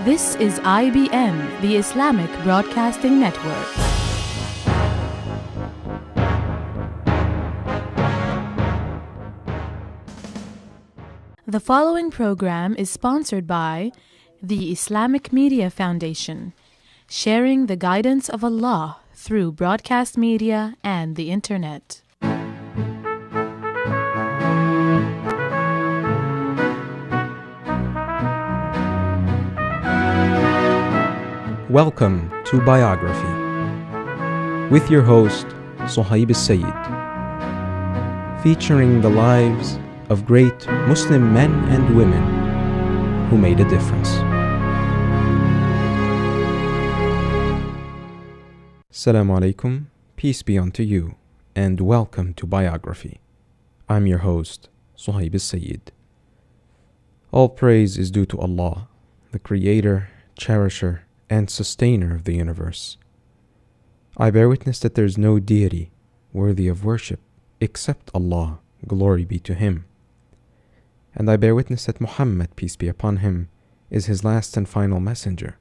This is IBN, the Islamic Broadcasting Network. The following program is sponsored by the Islamic Media Foundation, sharing the guidance of Allah through broadcast media and the Internet. Welcome to Biography, with your host, Suhaib al-Sayyid, featuring the lives of great Muslim men and women who made a difference. Assalamu alaikum, peace be unto you, and welcome to Biography. I'm your host, Suhaib al-Sayyid. All praise is due to Allah, the Creator, Cherisher, and Sustainer of the universe. I bear witness that there is no deity worthy of worship except Allah, glory be to Him. And I bear witness that Muhammad, peace be upon him, is his last and final messenger.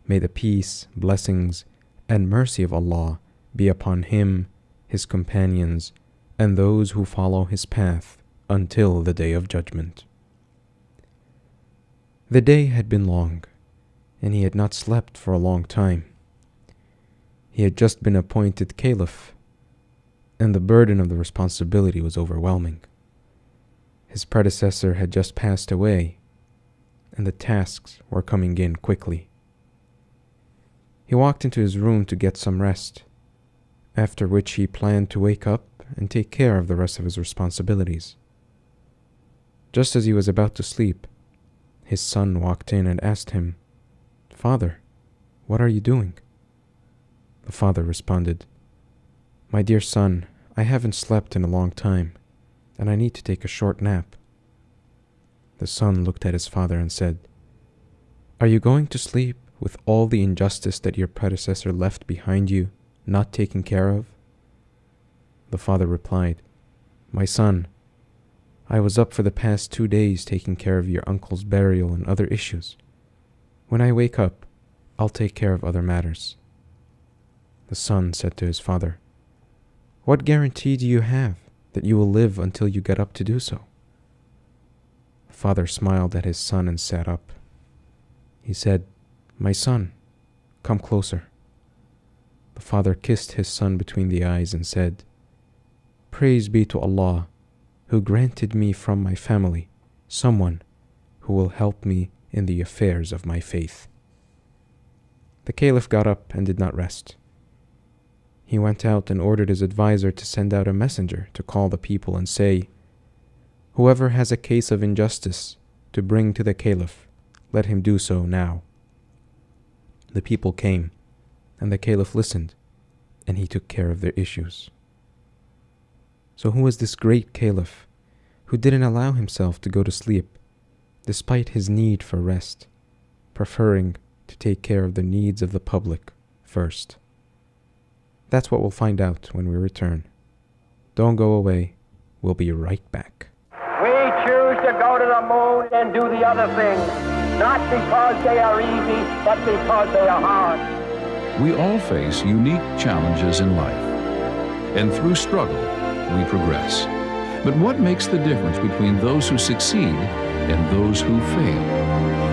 May the peace, blessings, and mercy of Allah be upon him, his companions, and those who follow his path until the day of judgment. The day had been long, and he had not slept for a long time. He had just been appointed caliph, and the burden of the responsibility was overwhelming. His predecessor had just passed away, and the tasks were coming in quickly. He walked into his room to get some rest, after which he planned to wake up and take care of the rest of his responsibilities. Just as he was about to sleep, his son walked in and asked him, "Father, what are you doing?" The father responded, "My dear son, I haven't slept in a long time, and I need to take a short nap." The son looked at his father and said, "Are you going to sleep with all the injustice that your predecessor left behind you not taken care of?" The father replied, "My son, I was up for the past 2 days taking care of your uncle's burial and other issues. When I wake up, I'll take care of other matters." The son said to his father, "What guarantee do you have that you will live until you get up to do so?" The father smiled at his son and sat up. He said, "My son, come closer." The father kissed his son between the eyes and said, "Praise be to Allah, who granted me from my family someone who will help me in the affairs of my faith." The caliph got up and did not rest. He went out and ordered his advisor to send out a messenger to call the people and say, "Whoever has a case of injustice to bring to the caliph, let him do so now." The people came, and the caliph listened, and he took care of their issues. So who was this great caliph who didn't allow himself to go to sleep despite his need for rest, preferring to take care of the needs of the public first? That's what we'll find out when we return. Don't go away. We'll be right back. We choose to go to the moon and do the other things, not because they are easy, but because they are hard. We all face unique challenges in life, and through struggle, we progress. But what makes the difference between those who succeed and those who fail?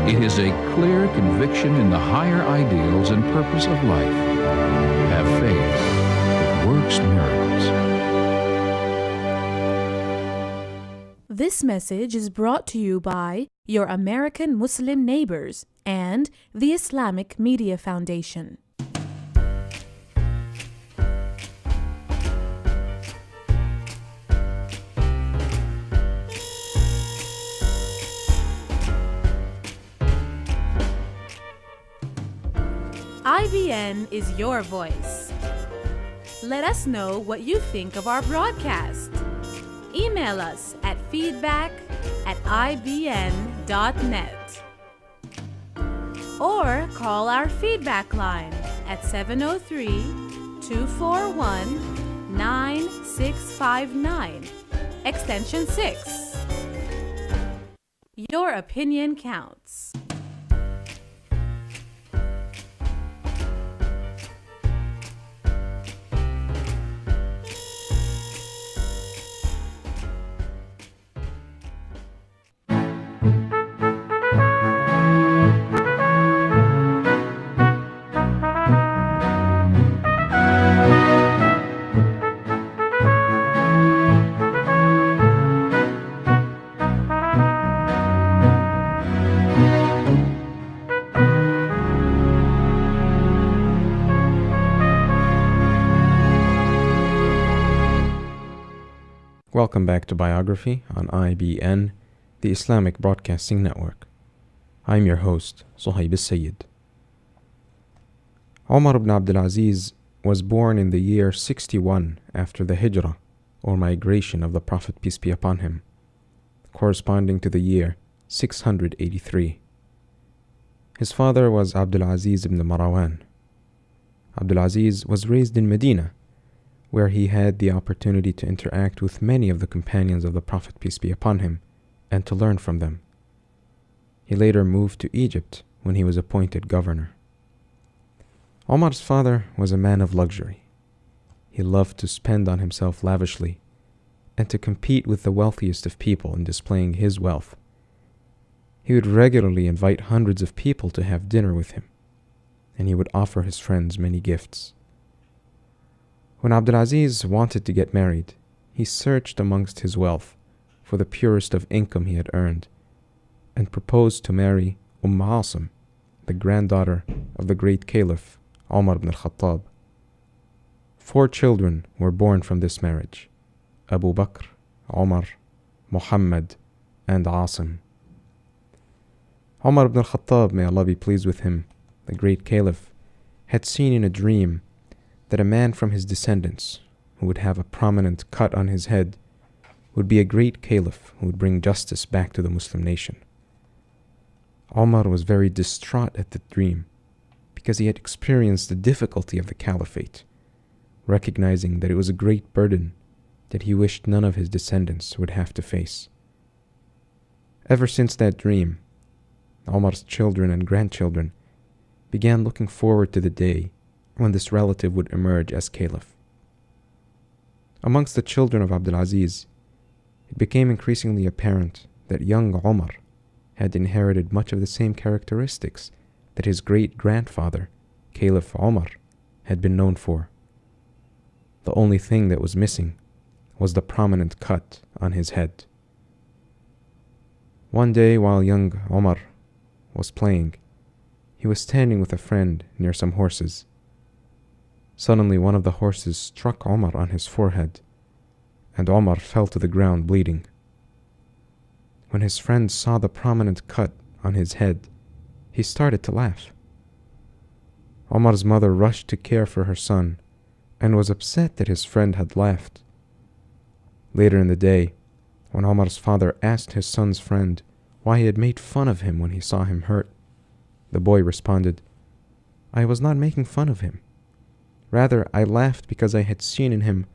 It is a clear conviction in the higher ideals and purpose of life. Have faith. It works miracles. This message is brought to you by your American Muslim neighbors and the Islamic Media Foundation. IBN is your voice. Let us know what you think of our broadcast. Email us at feedback@ibn.net or call our feedback line at 703-241-9659, extension 6. Your opinion counts. Welcome back to Biography on IBN, the Islamic Broadcasting Network. I'm your host, Suhaib al-Sayyid. Omar ibn Abdulaziz was born in the year 61 after the Hijrah, or migration of the Prophet, peace be upon him, corresponding to the year 683. His father was Abdulaziz ibn Marwan. Abdulaziz was raised in Medina, where he had the opportunity to interact with many of the companions of the Prophet, peace be upon him, and to learn from them. He later moved to Egypt when he was appointed governor. Omar's father was a man of luxury. He loved to spend on himself lavishly and to compete with the wealthiest of people in displaying his wealth. He would regularly invite hundreds of people to have dinner with him, and he would offer his friends many gifts. When Abdulaziz wanted to get married, he searched amongst his wealth for the purest of income he had earned and proposed to marry Asim, the granddaughter of the great Caliph Omar ibn al-Khattab. 4 children were born from this marriage: Abu Bakr, Omar, Muhammad, and Asim. Omar ibn al-Khattab, may Allah be pleased with him, the great Caliph, had seen in a dream that a man from his descendants, who would have a prominent cut on his head, would be a great caliph who would bring justice back to the Muslim nation. Omar was very distraught at the dream because he had experienced the difficulty of the caliphate, recognizing that it was a great burden that he wished none of his descendants would have to face. Ever since that dream, Omar's children and grandchildren began looking forward to the day when this relative would emerge as caliph. Amongst the children of Abdulaziz, it became increasingly apparent that young Omar had inherited much of the same characteristics that his great-grandfather, Caliph Omar, had been known for. The only thing that was missing was the prominent cut on his head. One day, while young Omar was playing, he was standing with a friend near some horses. Suddenly, one of the horses struck Omar on his forehead, and Omar fell to the ground bleeding. When his friend saw the prominent cut on his head, he started to laugh. Omar's mother rushed to care for her son and was upset that his friend had laughed. Later in the day, when Omar's father asked his son's friend why he had made fun of him when he saw him hurt, the boy responded, "I was not making fun of him. Rather, I laughed because I had seen in him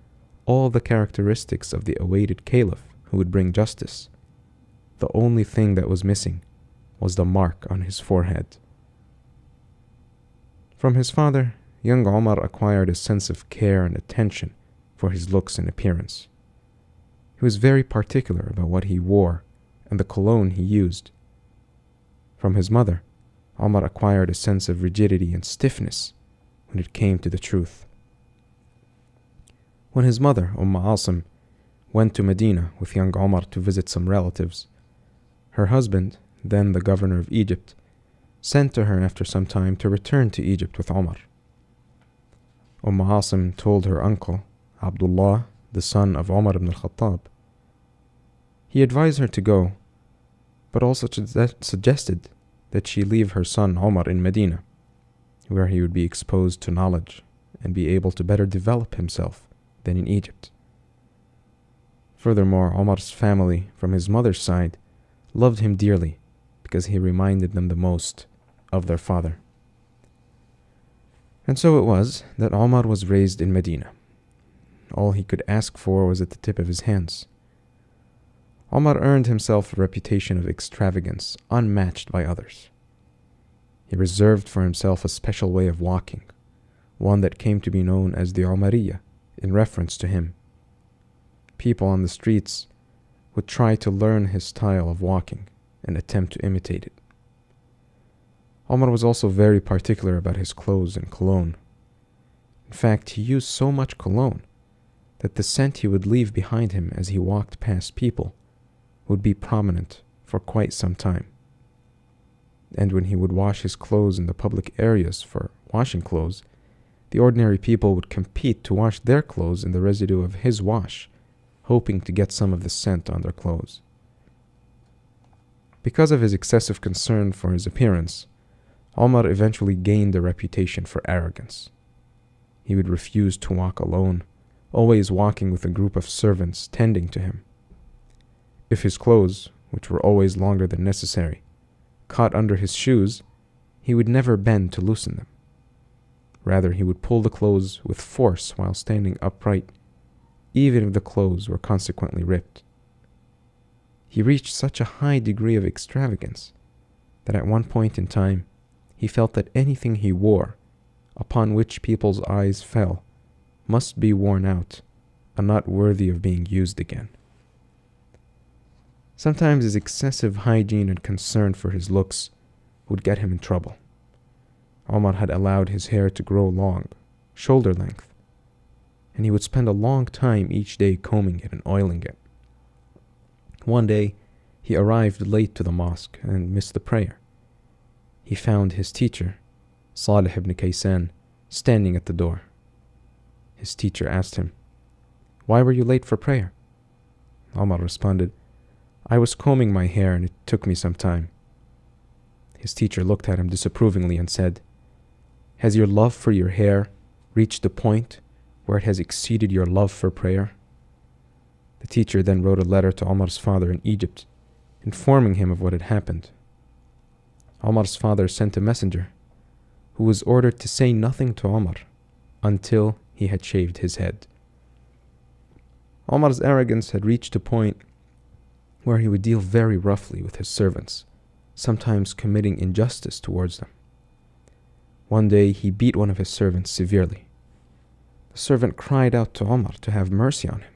all the characteristics of the awaited caliph who would bring justice. The only thing that was missing was the mark on his forehead." From his father, young Omar acquired a sense of care and attention for his looks and appearance. He was very particular about what he wore and the cologne he used. From his mother, Omar acquired a sense of rigidity and stiffness when it came to the truth. When his mother, Asim, went to Medina with young Omar to visit some relatives, her husband, then the governor of Egypt, sent to her after some time to return to Egypt with Omar. Asim told her uncle, Abdullah, the son of Omar ibn al-Khattab. He advised her to go, but also suggested that she leave her son Omar in Medina, where he would be exposed to knowledge and be able to better develop himself than in Egypt. Furthermore, Omar's family, from his mother's side, loved him dearly because he reminded them the most of their father. And so it was that Omar was raised in Medina. All he could ask for was at the tip of his hands. Omar earned himself a reputation of extravagance unmatched by others. He reserved for himself a special way of walking, one that came to be known as the Omariya, in reference to him. People on the streets would try to learn his style of walking and attempt to imitate it. Omar was also very particular about his clothes and cologne. In fact, he used so much cologne that the scent he would leave behind him as he walked past people would be prominent for quite some time. And when he would wash his clothes in the public areas for washing clothes, the ordinary people would compete to wash their clothes in the residue of his wash, hoping to get some of the scent on their clothes. Because of his excessive concern for his appearance, Omar eventually gained a reputation for arrogance. He would refuse to walk alone, always walking with a group of servants tending to him. If his clothes, which were always longer than necessary, caught under his shoes, he would never bend to loosen them. Rather, he would pull the clothes with force while standing upright, even if the clothes were consequently ripped. He reached such a high degree of extravagance that at one point in time, he felt that anything he wore, upon which people's eyes fell, must be worn out and not worthy of being used again. Sometimes his excessive hygiene and concern for his looks would get him in trouble. Omar had allowed his hair to grow long, shoulder length, and he would spend a long time each day combing it and oiling it. One day, he arrived late to the mosque and missed the prayer. He found his teacher, Salih ibn Kaysan, standing at the door. His teacher asked him, "Why were you late for prayer?" Omar responded, "I was combing my hair and it took me some time." His teacher looked at him disapprovingly and said, "Has your love for your hair reached the point where it has exceeded your love for prayer?" The teacher then wrote a letter to Omar's father in Egypt, informing him of what had happened. Omar's father sent a messenger, who was ordered to say nothing to Omar until he had shaved his head. Omar's arrogance had reached a point where he would deal very roughly with his servants, sometimes committing injustice towards them. One day he beat one of his servants severely. The servant cried out to Omar to have mercy on him,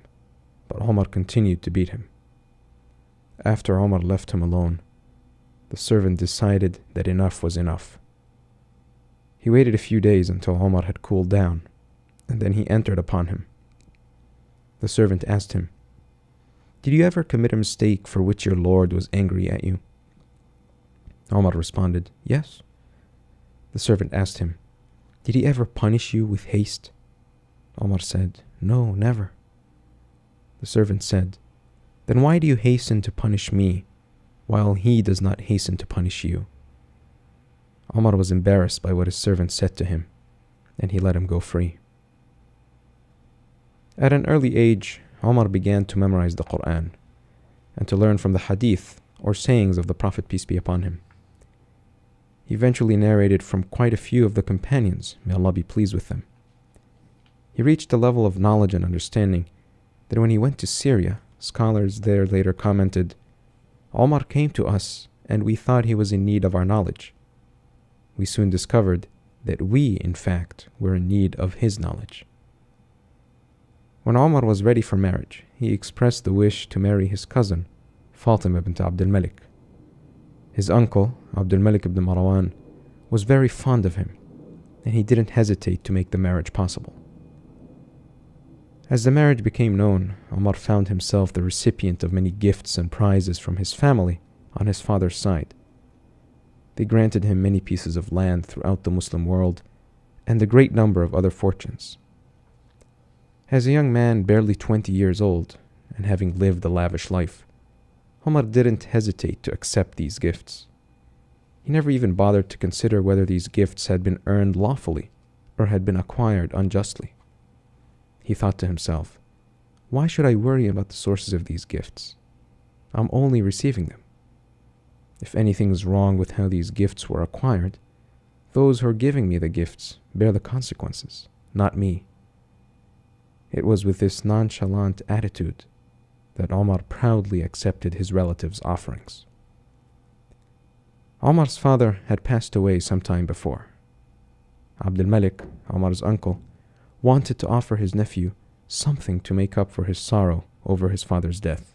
but Omar continued to beat him. After Omar left him alone, the servant decided that enough was enough. He waited a few days until Omar had cooled down, and then he entered upon him. The servant asked him, "Did you ever commit a mistake for which your Lord was angry at you?" Omar responded, "Yes." The servant asked him, "Did he ever punish you with haste?" Omar said, "No, never." The servant said, "Then why do you hasten to punish me, while he does not hasten to punish you?" Omar was embarrassed by what his servant said to him, and he let him go free. At an early age, Omar began to memorize the Quran and to learn from the hadith or sayings of the Prophet, peace be upon him. He eventually narrated from quite a few of the companions, may Allah be pleased with them. He reached a level of knowledge and understanding that when he went to Syria, scholars there later commented, "Omar came to us and we thought he was in need of our knowledge. We soon discovered that we, in fact, were in need of his knowledge." When Omar was ready for marriage, he expressed the wish to marry his cousin, Fatima bint Abdul Malik. His uncle, Abdul Malik ibn Marwan, was very fond of him, and he didn't hesitate to make the marriage possible. As the marriage became known, Omar found himself the recipient of many gifts and prizes from his family on his father's side. They granted him many pieces of land throughout the Muslim world and a great number of other fortunes. As a young man barely 20 years old, and having lived a lavish life, Omar didn't hesitate to accept these gifts. He never even bothered to consider whether these gifts had been earned lawfully or had been acquired unjustly. He thought to himself, "Why should I worry about the sources of these gifts? I'm only receiving them. If anything is wrong with how these gifts were acquired, those who are giving me the gifts bear the consequences, not me." It was with this nonchalant attitude that Omar proudly accepted his relatives' offerings. Omar's father had passed away some time before. Abdul Malik, Omar's uncle, wanted to offer his nephew something to make up for his sorrow over his father's death.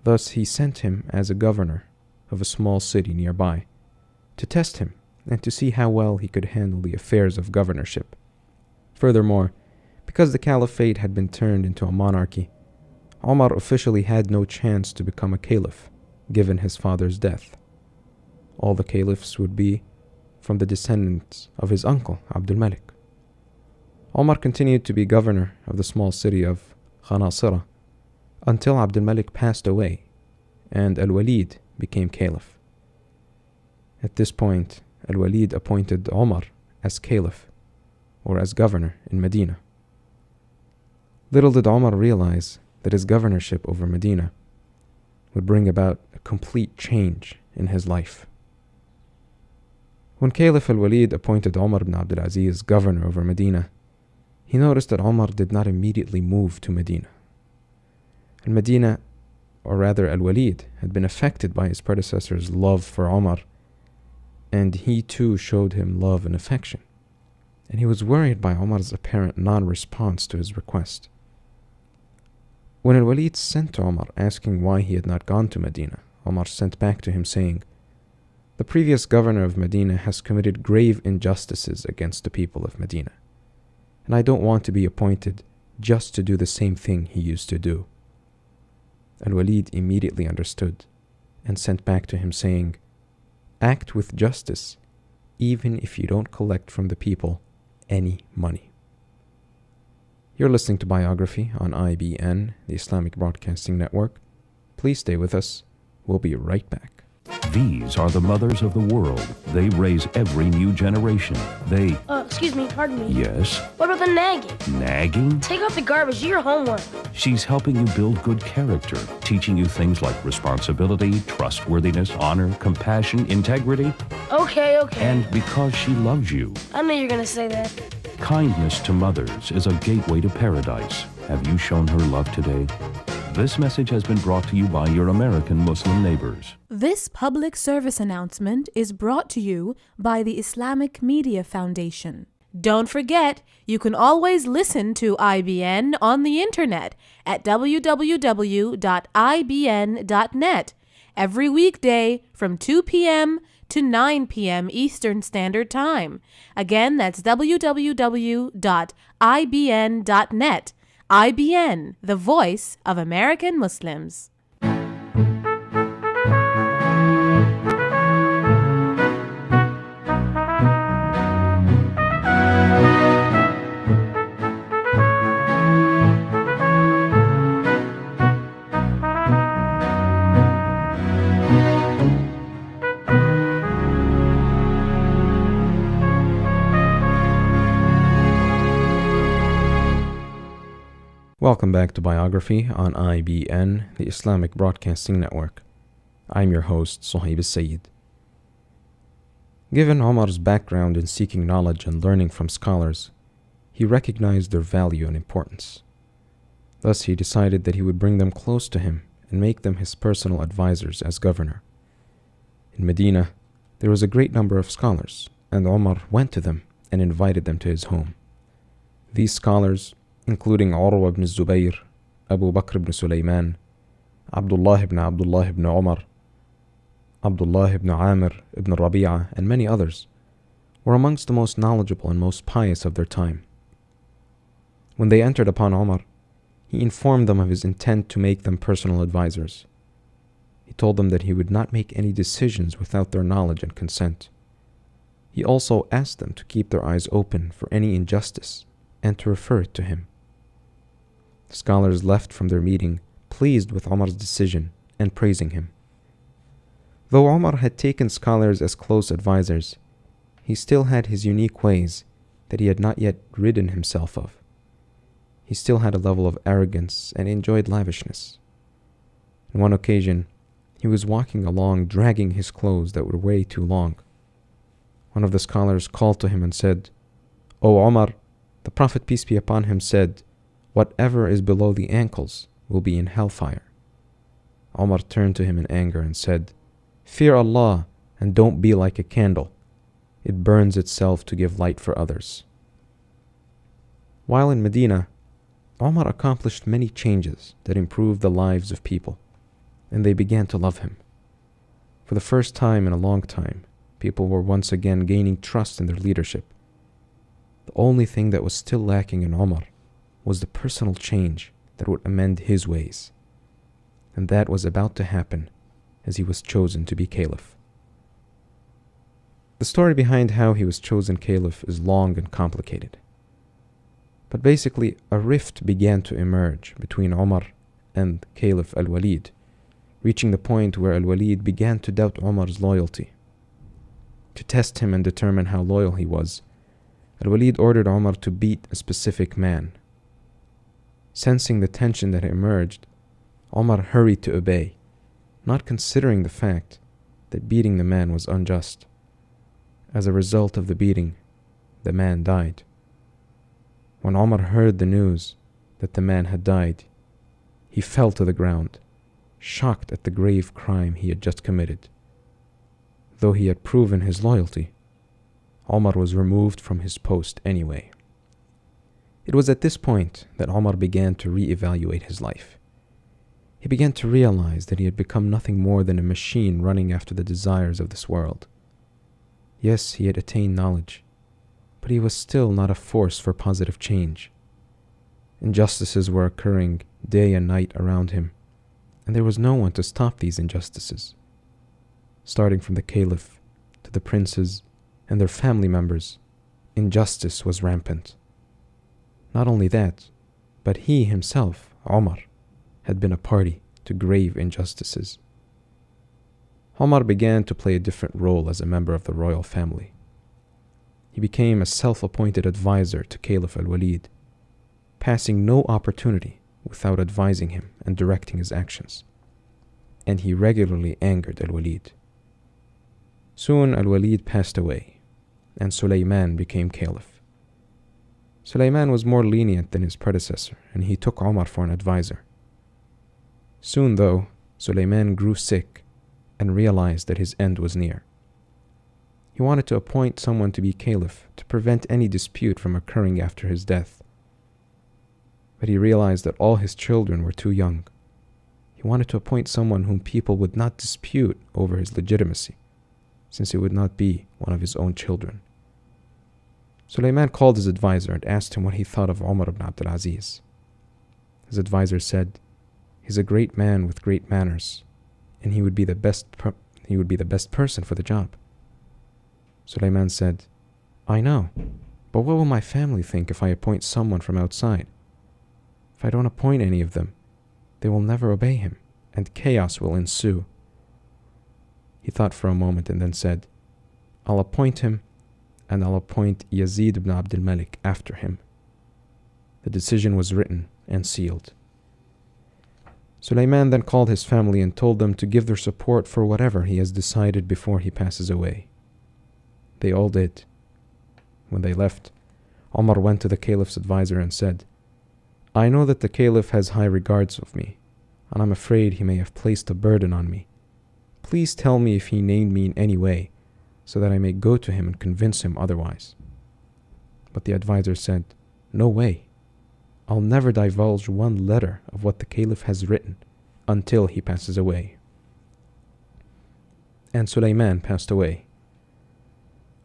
Thus he sent him as a governor of a small city nearby to test him and to see how well he could handle the affairs of governorship. Furthermore, because the caliphate had been turned into a monarchy, Omar officially had no chance to become a caliph, given his father's death. All the caliphs would be from the descendants of his uncle, Abdul Malik. Omar continued to be governor of the small city of Khanasira until Abdul Malik passed away and Al-Walid became caliph. At this point, Al-Walid appointed Omar as caliph, or as governor in Medina. Little did Omar realize that his governorship over Medina would bring about a complete change in his life. When Caliph Al-Walid appointed Omar ibn Abdulaziz governor over Medina, he noticed that Omar did not immediately move to Medina. And Medina, or rather Al-Walid, had been affected by his predecessor's love for Omar, and he too showed him love and affection. And he was worried by Omar's apparent non-response to his request. When Al-Walid sent to Omar asking why he had not gone to Medina, Omar sent back to him saying, "The previous governor of Medina has committed grave injustices against the people of Medina, and I don't want to be appointed just to do the same thing he used to do." Al-Walid immediately understood and sent back to him saying, "Act with justice, even if you don't collect from the people any money." You're listening to Biography on IBN, the Islamic Broadcasting Network. Please stay with us. We'll be right back. These are the mothers of the world. They raise every new generation. They... Excuse me, pardon me. Yes? What about the nagging? Nagging? Take out the garbage, do your homework. She's helping you build good character, teaching you things like responsibility, trustworthiness, honor, compassion, integrity. Okay. And because she loves you. I knew you were going to say that. Kindness to mothers is a gateway to paradise. Have you shown her love today? This message has been brought to you by your American Muslim neighbors. This public service announcement is brought to you by the Islamic Media Foundation. Don't forget, you can always listen to IBN on the internet at www.ibn.net every weekday from 2 p.m. to 9 p.m. Eastern Standard Time. Again, that's www.ibn.net. IBN, the voice of American Muslims. Welcome back to Biography on IBN, the Islamic Broadcasting Network. I'm your host, Suhaib al-Sayyid. Given Omar's background in seeking knowledge and learning from scholars, he recognized their value and importance. Thus, he decided that he would bring them close to him and make them his personal advisors as governor. In Medina, there was a great number of scholars, and Omar went to them and invited them to his home. These scholars, including Urwa ibn Zubayr, Abu Bakr ibn Sulaiman, Abdullah ibn Omar, Abdullah ibn Amir ibn Rabi'a, and many others, were amongst the most knowledgeable and most pious of their time. When they entered upon Omar, he informed them of his intent to make them personal advisors. He told them that he would not make any decisions without their knowledge and consent. He also asked them to keep their eyes open for any injustice and to refer it to him. The scholars left from their meeting pleased with Omar's decision and praising him. Though Omar had taken scholars as close advisors, he still had his unique ways that he had not yet ridden himself of. He still had a level of arrogance and enjoyed lavishness. On one occasion, he was walking along dragging his clothes that were way too long. One of the scholars called to him and said, "O Omar, the Prophet, peace be upon him, said, 'Whatever is below the ankles will be in hellfire.'" Omar turned to him in anger and said, "Fear Allah and don't be like a candle. It burns itself to give light for others." While in Medina, Omar accomplished many changes that improved the lives of people, and they began to love him. For the first time in a long time, people were once again gaining trust in their leadership. The only thing that was still lacking in Omar was the personal change that would amend his ways. And that was about to happen as he was chosen to be caliph. The story behind how he was chosen caliph is long and complicated. But basically, a rift began to emerge between Omar and Caliph al-Walid, reaching the point where al-Walid began to doubt Omar's loyalty. To test him and determine how loyal he was, al-Walid ordered Omar to beat a specific man. Sensing the tension that emerged, Omar hurried to obey, not considering the fact that beating the man was unjust. As a result of the beating, the man died. When Omar heard the news that the man had died, he fell to the ground, shocked at the grave crime he had just committed. Though he had proven his loyalty, Omar was removed from his post anyway. It was at this point that Omar began to re-evaluate his life. He began to realize that he had become nothing more than a machine running after the desires of this world. Yes, he had attained knowledge, but he was still not a force for positive change. Injustices were occurring day and night around him, and there was no one to stop these injustices. Starting from the caliph to the princes and their family members, injustice was rampant. Not only that, but he himself, Omar, had been a party to grave injustices. Omar began to play a different role as a member of the royal family. He became a self-appointed advisor to Caliph al-Walid, passing no opportunity without advising him and directing his actions. And he regularly angered al-Walid. Soon al-Walid passed away, and Sulayman became caliph. Sulayman was more lenient than his predecessor, and he took Omar for an advisor. Soon, though, Sulayman grew sick and realized that his end was near. He wanted to appoint someone to be caliph to prevent any dispute from occurring after his death. But he realized that all his children were too young. He wanted to appoint someone whom people would not dispute over his legitimacy, since he would not be one of his own children. Sulayman called his advisor and asked him what he thought of Omar ibn Abdulaziz. His advisor said, "He's a great man with great manners, and he would be the best person for the job." Sulayman said, "I know, but what will my family think if I appoint someone from outside? If I don't appoint any of them, they will never obey him, and chaos will ensue." He thought for a moment and then said, "I'll appoint him, and I'll appoint Yazid ibn Abdul Malik after him." The decision was written and sealed. Sulayman then called his family and told them to give their support for whatever he has decided before he passes away. They all did. When they left, Omar went to the caliph's advisor and said, "I know that the caliph has high regards of me, and I'm afraid he may have placed a burden on me. Please tell me if he named me in any way, so that I may go to him and convince him otherwise." But the advisor said, "No way. I'll never divulge one letter of what the caliph has written until he passes away." And Sulayman passed away.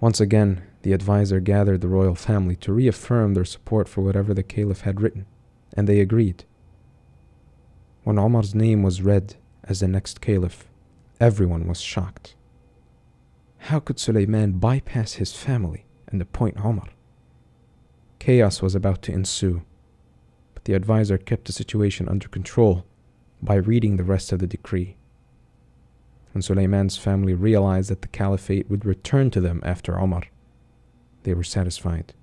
Once again, the advisor gathered the royal family to reaffirm their support for whatever the caliph had written, and they agreed. When Omar's name was read as the next caliph, everyone was shocked. How could Sulayman bypass his family and appoint Omar? Chaos was about to ensue, but the advisor kept the situation under control by reading the rest of the decree. When Sulayman's family realized that the caliphate would return to them after Omar, they were satisfied.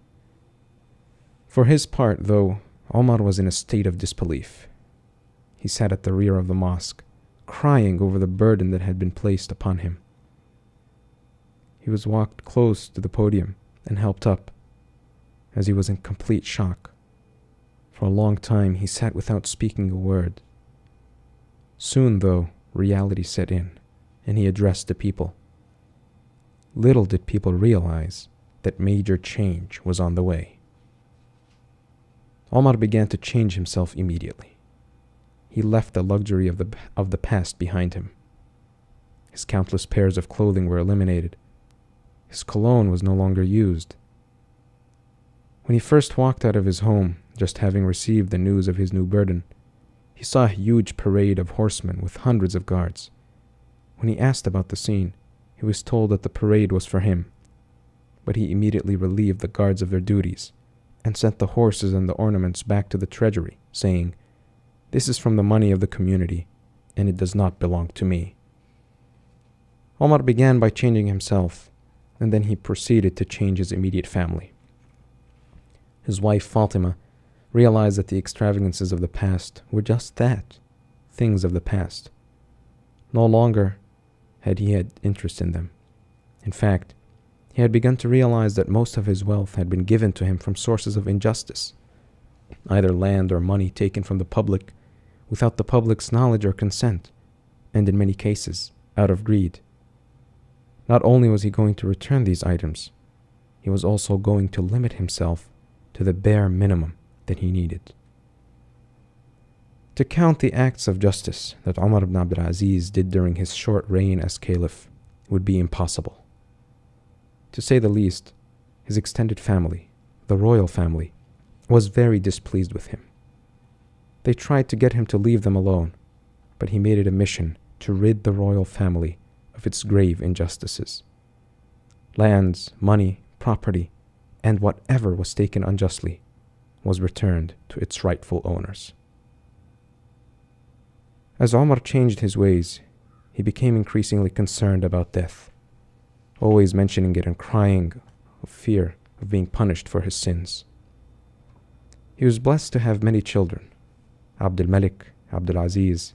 For his part, though, Omar was in a state of disbelief. He sat at the rear of the mosque, crying over the burden that had been placed upon him. He was walked close to the podium and helped up, as he was in complete shock. For a long time he sat without speaking a word. Soon, though, reality set in, and he addressed the people. Little did people realize that major change was on the way. Omar began to change himself immediately. He left the luxury of the past behind him. His countless pairs of clothing were eliminated. His cologne was no longer used. When he first walked out of his home, just having received the news of his new burden, he saw a huge parade of horsemen with hundreds of guards. When he asked about the scene, he was told that the parade was for him, but he immediately relieved the guards of their duties and sent the horses and the ornaments back to the treasury, saying, This is from the money of the community, and it does not belong to me. Omar began by changing himself, and then he proceeded to change his immediate family. His wife Fatima realized that the extravagances of the past were just that, things of the past. No longer had he had interest in them. In fact, he had begun to realize that most of his wealth had been given to him from sources of injustice, either land or money taken from the public without the public's knowledge or consent, and in many cases, out of greed. Not only was he going to return these items, he was also going to limit himself to the bare minimum that he needed. To count the acts of justice that Omar ibn Abdulaziz did during his short reign as caliph would be impossible. To say the least, his extended family, the royal family, was very displeased with him. They tried to get him to leave them alone, but he made it a mission to rid the royal family of its grave injustices. Lands, money, property, and whatever was taken unjustly was returned to its rightful owners. As Omar changed his ways, he became increasingly concerned about death, always mentioning it and crying of fear of being punished for his sins. He was blessed to have many children: Abdul Malik, Abdulaziz,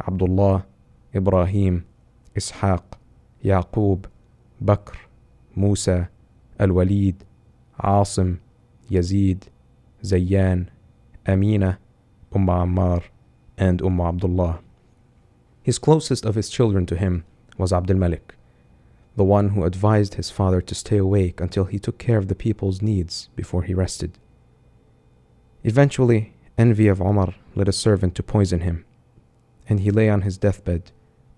Abdullah, Ibrahim, Ishaq, Yaqub, Bakr, Musa, Al-Walid, Asim, Yazid, Zayyan, Amina, Ammar, and Abdullah. His closest of his children to him was Abdul Malik, the one who advised his father to stay awake until he took care of the people's needs before he rested. Eventually, envy of Omar led a servant to poison him, and he lay on his deathbed,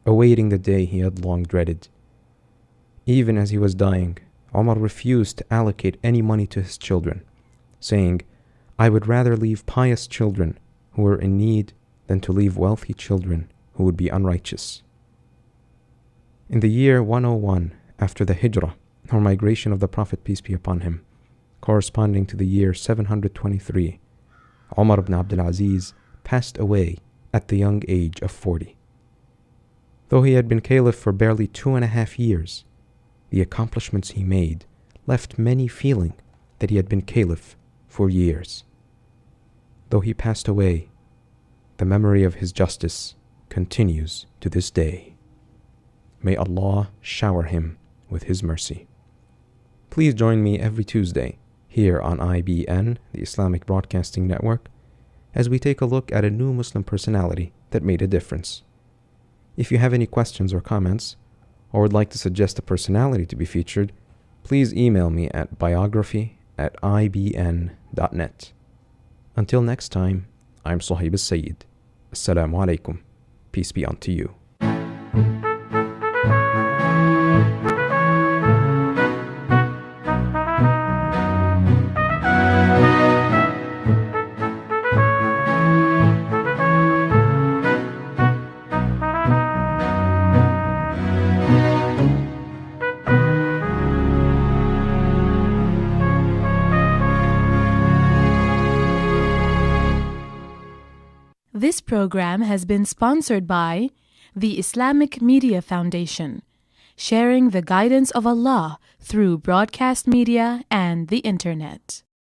awaiting the day he had long dreaded. Even as he was dying, Omar refused to allocate any money to his children, saying, "I would rather leave pious children who were in need than to leave wealthy children who would be unrighteous." In the year 101 after the Hijrah, or migration of the Prophet, peace be upon him, corresponding to the year 723, Omar ibn Abdulaziz passed away at the young age of 40. Though he had been caliph for barely 2.5 years, the accomplishments he made left many feeling that he had been caliph for years. Though he passed away, the memory of his justice continues to this day. May Allah shower him with His mercy. Please join me every Tuesday here on IBN, the Islamic Broadcasting Network, as we take a look at a new Muslim personality that made a difference. If you have any questions or comments, or would like to suggest a personality to be featured, please email me at biography@ibn.net. Until next time, I'm Sahib al-Sayyid. Assalamu alaikum. Peace be unto you. This program has been sponsored by the Islamic Media Foundation, sharing the guidance of Allah through broadcast media and the Internet.